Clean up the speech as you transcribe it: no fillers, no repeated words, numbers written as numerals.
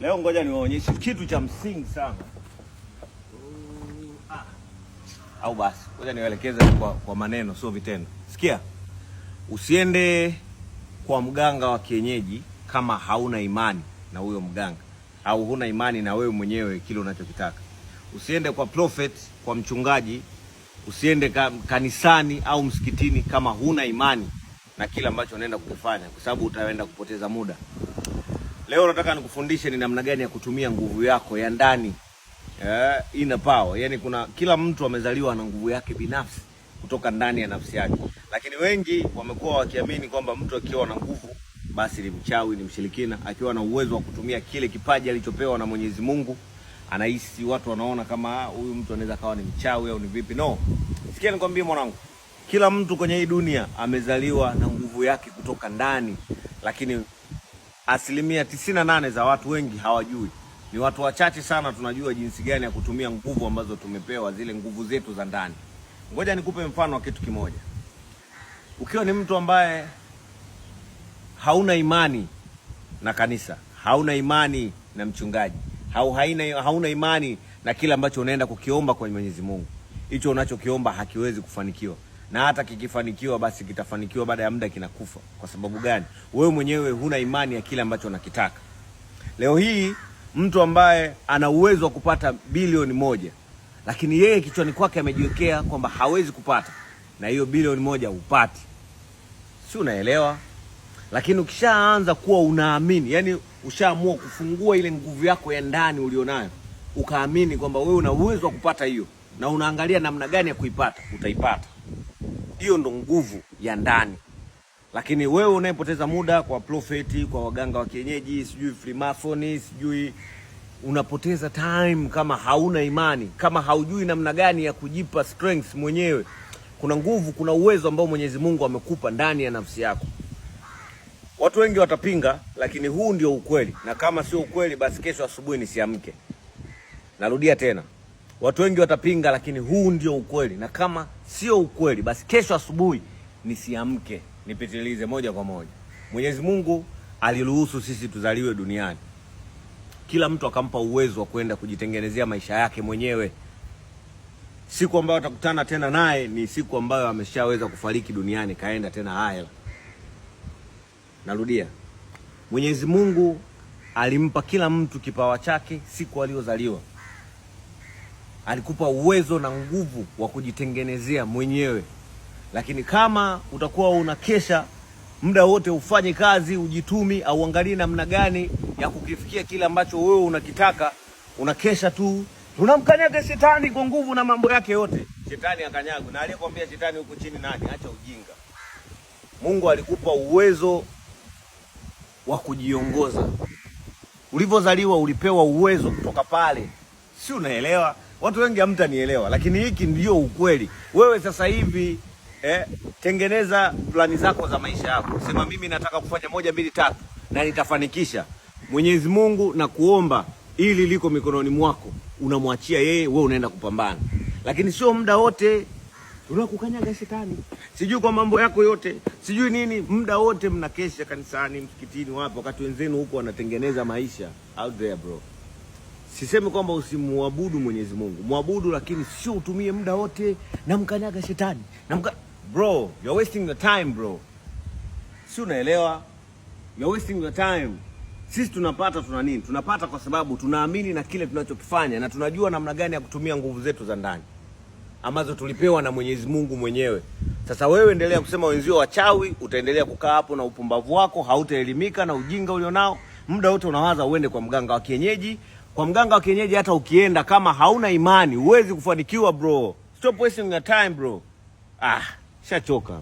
Leo ngoja niwaonyeshe kitu cha msingi sana. Au basi, ngoja niwaelekeze kwa maneno sio vitendo. Sikia. Usiende kwa mganga wa kienyeji kama hauna imani na huyo mganga au huna imani na wewe mwenyewe kile unachokitaka. Usiende kwa prophet, kwa mchungaji, usiende kanisani au msikitini kama huna imani na kile ambacho unaenda kukifanya, kwa sababu utaenda kupoteza muda. Leo nataka nikufundishe ni namna gani ya kutumia nguvu yako ya ndani. Inner power. Yaani kila mtu amezaliwa na nguvu yake binafsi kutoka ndani ya nafsi yake. Lakini wengi wamekuwa wakiamini kwamba mtu akiwa na nguvu basi ni mchawi, ni mshirikina. Akiwa na uwezo wa kutumia kile kipaji alichopewa na Mwenyezi Mungu, anahisi watu wanaona kama huyu mtu anaweza kawa ni mchawi au ni vipi. No. Sikia nikwambie mwanangu. Kila mtu kwenye hii dunia amezaliwa na nguvu yake kutoka ndani, lakini 98% za watu wengi hawajui. Ni watu wachache sana tunajua jinsi gani ya kutumia nguvu ambazo tumepewa, zile nguvu zetu za ndani. Ngoja nikupe mfano wa kitu kimoja. Ukiwa ni mtu ambaye hauna imani na kanisa, hauna imani na mchungaji, hauna imani na kile ambacho unaenda kukiomba kwa Mwenyezi Mungu, hicho unachokiomba hakiwezi kufanikiwa. Na hata kikifanikiwa basi kitafanikiwa baada ya muda kinakufa. Kwa sababu gani? Wewe mwenyewe huna imani ya kile ambacho unakitaka. Leo hii mtu ambaye ana uwezo wa kupata bilioni 1, lakini yeye kichwani kwake amejiwekea kwamba hawezi kupata, na hiyo bilioni 1 upati. Si unaelewa? Lakini ukishaanza kuwa unaamini, yani ushaamua kufungua ile nguvu yako ya ndani ulionayo, ukaamini kwamba wewe una uwezo wa kupata hiyo, na unaangalia namna gani ya kuipata, utaipata. Hiyo ndo nguvu ya ndani. Lakini wewe unayepoteza muda kwa profeti, kwa waganga wa kienyeji, sijui Freemason, sijui, unapoteza time kama hauna imani, kama haujui namna gani ya kujipa strength mwenyewe. Kuna nguvu, kuna uwezo ambao Mwenyezi Mungu amekupa ndani ya nafsi yako. Watu wengi watapinga, lakini huu ndio ukweli. Na kama sio ukweli basi kesho asubuhi nisiamke. Narudia tena. Watu wengi watapinga, lakini huu ndio ukweli. Na kama sio ukweli basi kesho asubuhi nisiamke, nipitilize moja kwa moja. Mwenyezi Mungu aliruhusu sisi tuzaliwe duniani. Kila mtu akampa uwezo wa kwenda kujitengenezea maisha yake mwenyewe. Siku ambayo atakutana tena naye ni siku ambayo ameshaweza kufariki duniani, kaenda tena haya. Narudia. Mwenyezi Mungu alimpa kila mtu kipawa chake siku aliyozaliwa. Alikupa uwezo na nguvu wa kujitengenezea mwenyewe. Lakini kama utakuwa unakesha muda wote, ufanye kazi, ujitumi, au angalie namna gani ya kukifikia kile ambacho wewe unakitaka, unakesha tu, unamkanyaga shetani kwa nguvu na mambo yake yote. Shetani akanyaga. Na aliyekwambia shetani huko chini nani? Acha ujinga. Mungu alikupa uwezo wa kujiongoza. Ulipozaliwa ulipewa uwezo kutoka pale. Si unaelewa? Watu wengi hamtanielewa, lakini hiki ndio ukweli. Wewe sasa hivi tengeneza plani zako za maisha yako. Sema mimi nataka kufanya 1, 2, 3 na nitafanikisha. Mwenyezi Mungu na kuomba ili liko mikononi mwako. Unamwachia yeye, wewe unaenda kupambana. Lakini sio muda wote unakukanyaga shetani. Sijui kwa mambo yako yote, sijui nini, muda wote mnakesha kanisani, msikitini, wapi, wakati wenzenu huko wanatengeneza maisha out there bro. Sisemi kwamba usimuabudu Mwenyezi Mungu. Muabudu, lakini sio utumie muda wote na mkanyaga shetani. Bro, you're wasting your time bro. Si unaelewa? You're wasting your time. Sisi tunapata tuna nini? Tunapata kwa sababu tunaamini na kile tunachokifanya, na tunajua namna gani ya kutumia nguvu zetu za ndani ambazo tulipewa na Mwenyezi Mungu mwenyewe. Sasa wewe endelea kusema wenzio wachawi, utaendelea kukaa hapo na upumbavu wako, hautaelimika na ujinga ulionao. Muda wote unawaza uende kwa mganga wa kienyeji. Kwa mganga wa kienyeji hata ukienda kama hauna imani, huwezi kufanikiwa bro. Stop wasting your time bro. Shachoka.